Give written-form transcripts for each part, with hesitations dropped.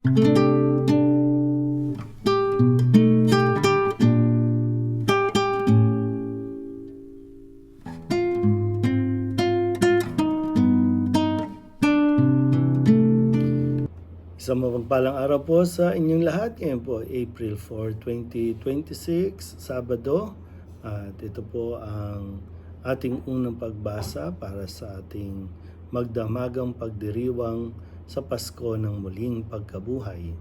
Isang mapagpalang araw po sa inyong lahat. Ngayon po, April 4, 2026, Sabado. At ito po ang ating unang pagbasa para sa ating magdamagang pagdiriwang sa Pasko ng muling pagkabuhay.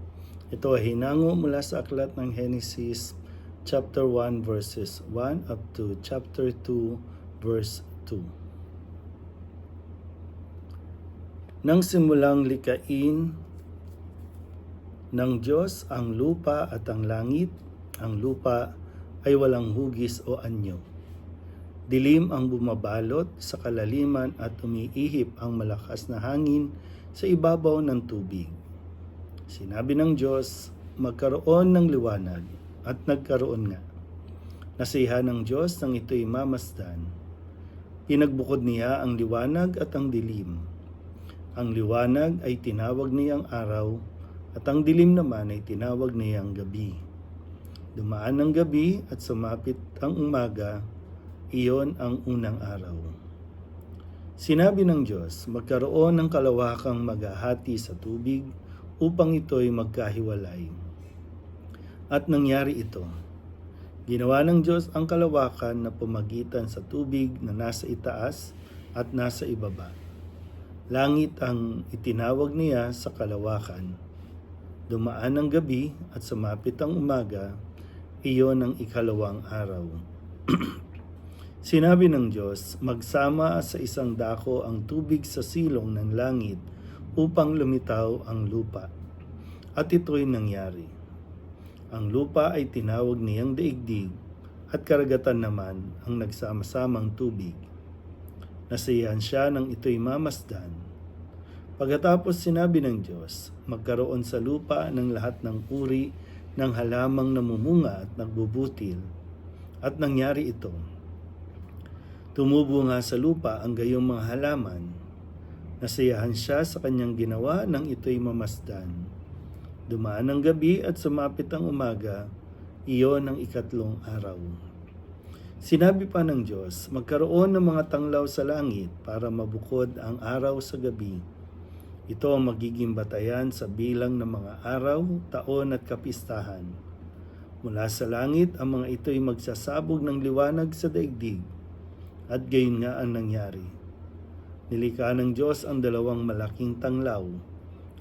Ito ay hinango mula sa aklat ng Genesis chapter 1 verses 1 up to chapter 2 verse 2. Nang simulang likain ng Diyos ang lupa at ang langit, ang lupa ay walang hugis o anyo. Dilim ang bumabalot sa kalaliman at umiihip ang malakas na hangin sa ibabaw ng tubig. Sinabi ng Diyos, magkaroon ng liwanag, at nagkaroon nga. Nasiyahan ng Diyos nang ito'y mamasdan. Pinagbukod niya ang liwanag at ang dilim. Ang liwanag ay tinawag niyang araw, at ang dilim naman ay tinawag niyang gabi. Dumaan ang gabi at sumapit ang umaga, iyon ang unang araw. Sinabi ng Diyos, magkaroon ng kalawakang maghahati sa tubig upang ito'y magkahiwalay. At nangyari ito. Ginawa ng Diyos ang kalawakan na pumagitan sa tubig na nasa itaas at nasa ibaba. Langit ang itinawag niya sa kalawakan. Dumaan ang gabi at sumapit ang umaga, iyon ang ikalawang araw. Sinabi ng Diyos, magsama sa isang dako ang tubig sa silong ng langit upang lumitaw ang lupa. At ito'y nangyari. Ang lupa ay tinawag niyang daigdig at karagatan naman ang nagsama-samang tubig. Nasiyahan siya nang ito'y mamasdan. Pagkatapos sinabi ng Diyos, magkaroon sa lupa ng lahat ng uri ng halamang namumunga at nagbubutil. At nangyari ito. Tumubo nga sa lupa ang gayong mga halaman. Nasiyahan siya sa kanyang ginawa nang ito'y mamasdan. Dumaan ang gabi at sumapit ang umaga, iyon ang ikatlong araw. Sinabi pa ng Diyos, magkaroon ng mga tanglaw sa langit para mabukod ang araw sa gabi. Ito ang magiging batayan sa bilang ng mga araw, taon at kapistahan. Mula sa langit, ang mga ito'y magsasabog ng liwanag sa daigdig. At gayon nga ang nangyari. Nilikha ng Diyos ang dalawang malaking tanglaw,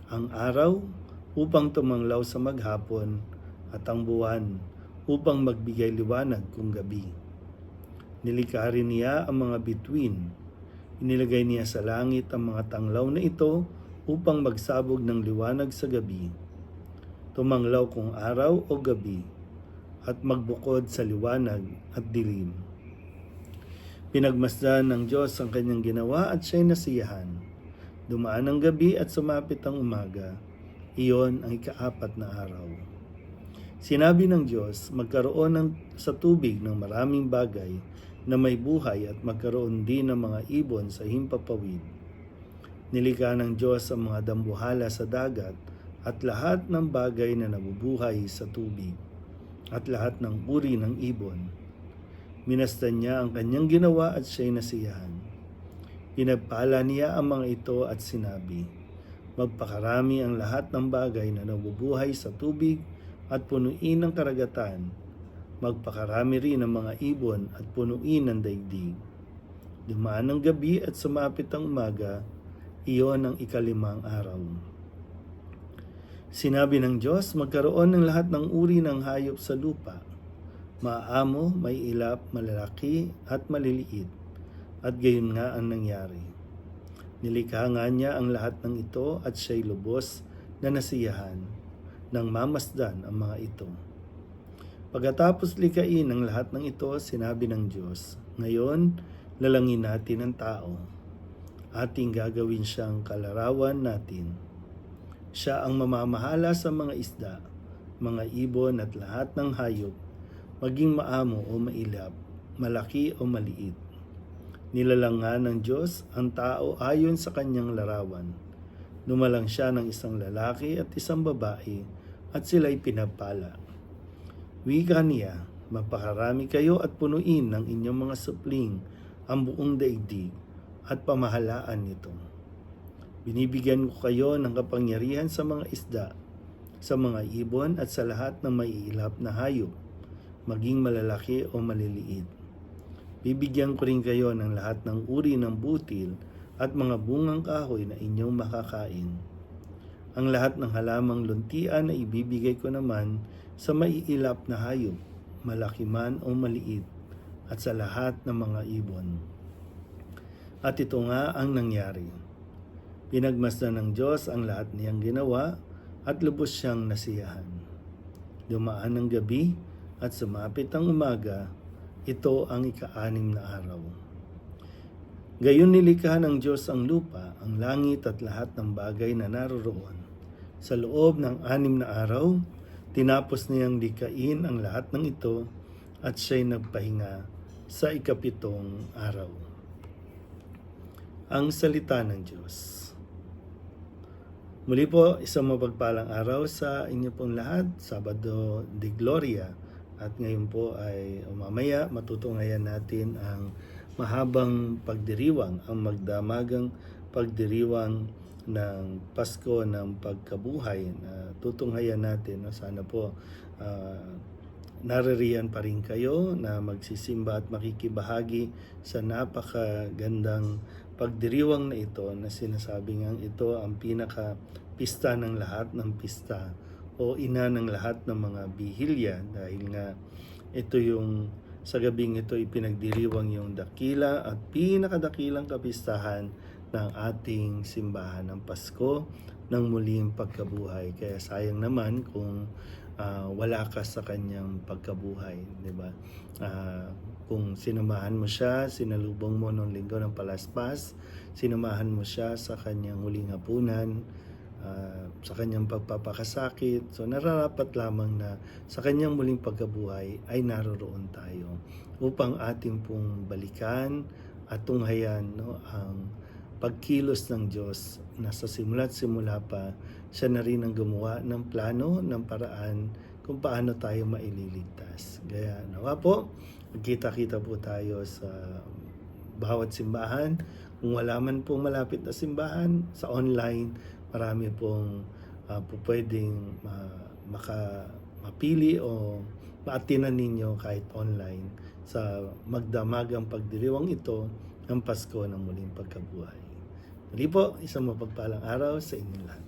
ang araw upang tumanglaw sa maghapon at ang buwan upang magbigay liwanag kung gabi. Nilikha rin niya ang mga bituin. Inilagay niya sa langit ang mga tanglaw na ito upang magsabog ng liwanag sa gabi, tumanglaw kung araw o gabi, at magbukod sa liwanag at dilim. Pinagmasdan ng Diyos ang kanyang ginawa at siya'y nasiyahan. Dumaan ang gabi at sumapit ang umaga, iyon ang ikaapat na araw. Sinabi ng Diyos, magkaroon sa tubig ng maraming bagay na may buhay at magkaroon din ng mga ibon sa himpapawid. Nilikha ng Diyos ang mga dambuhala sa dagat at lahat ng bagay na nabubuhay sa tubig at lahat ng uri ng ibon. Minasdan niya ang kanyang ginawa at siya'y nasiyahan. Pinagpala niya ang mga ito at sinabi, magpakarami ang lahat ng bagay na nabubuhay sa tubig at punuin ang karagatan. Magpakarami rin ang mga ibon at punuin ang daigdig. Dumaan ang gabi at sumapit ang umaga, iyon ang ikalimang araw. Sinabi ng Diyos, magkaroon ng lahat ng uri ng hayop sa lupa. Maamo, may ilap, malalaki at maliliit. At gayon nga ang nangyari. Nilikha nga niya ang lahat ng ito at siya'y lubos na nasiyahan nang mamasdan ang mga ito. Pagkatapos likain ang lahat ng ito, sinabi ng Diyos, ngayon lalangin natin ang tao. Ating gagawin siyang kalarawan natin. Siya ang mamamahala sa mga isda, mga ibon at lahat ng hayop, maging maamo o mailap, malaki o maliit. Nilalang nga ng Diyos ang tao ayon sa kanyang larawan. Numalang siya ng isang lalaki at isang babae at sila'y pinapala. Wika niya, mapakarami kayo at punuin ng inyong mga supling ang buong daigdig at pamahalaan nito. Binibigyan ko kayo ng kapangyarihan sa mga isda, sa mga ibon at sa lahat ng maiilap na hayop, maging malalaki o maliliit. Bibigyan ko rin kayo ng lahat ng uri ng butil at mga bungang kahoy na inyong makakain. Ang lahat ng halamang luntian na ibibigay ko naman sa maiilap na hayop, malaki man o maliit, at sa lahat ng mga ibon. At ito nga ang nangyari. Pinagmasdan ng Diyos ang lahat niyang ginawa at lubos siyang nasiyahan. Dumaan ang gabi at sumapit ang umaga, ito ang ika-6 na araw. Gayon nilikha ng Diyos ang lupa, ang langit at lahat ng bagay na naroroon. Sa loob ng 6 na araw, tinapos niyang likhain ang lahat ng ito at siya'y nagpahinga sa ika-7 araw. Ang salita ng Diyos. Muli po, isang mapagpalang araw sa inyo pong lahat, Sabado de Gloria. At ngayon po ay mamaya matutunghayan natin ang mahabang pagdiriwang, ang magdamagang pagdiriwang ng Pasko ng Pagkabuhay na tutunghayan natin. Sana po naririyan pa rin kayo na magsisimba at makikibahagi sa napakagandang pagdiriwang na ito na sinasabi ngang ito ang pinaka-pista ng lahat ng pista o ina ng lahat ng mga bihilya dahil nga ito yung sa gabing ito ipinagdiriwang yung dakila at pinakadakilang kapistahan ng ating simbahan ng Pasko ng muling pagkabuhay. Kaya sayang naman kung wala ka sa kanyang pagkabuhay, di ba? Kung sinamahan mo siya, sinalubong mo noong linggo ng Palaspas, sinamahan mo siya sa kanyang huling hapunan, sa kanyang pagpapakasakit, so nararapat lamang na sa kanyang muling pagkabuhay ay naroroon tayo upang ating pong balikan at tunghayan ang pagkilos ng Diyos na sa simula't simula pa siya na rin ang gumawa ng plano, ng paraan kung paano tayo maililigtas. Kaya nawa po, magkita-kita po tayo sa bawat simbahan. Kung wala man pong malapit na simbahan, sa online, marami pong pwedeng mapili o maatinan ninyo kahit online sa magdamagang pagdiriwang ito ng Pasko ng muling pagkabuhay. Muli po, isang mapagpalang araw sa inyong lahat.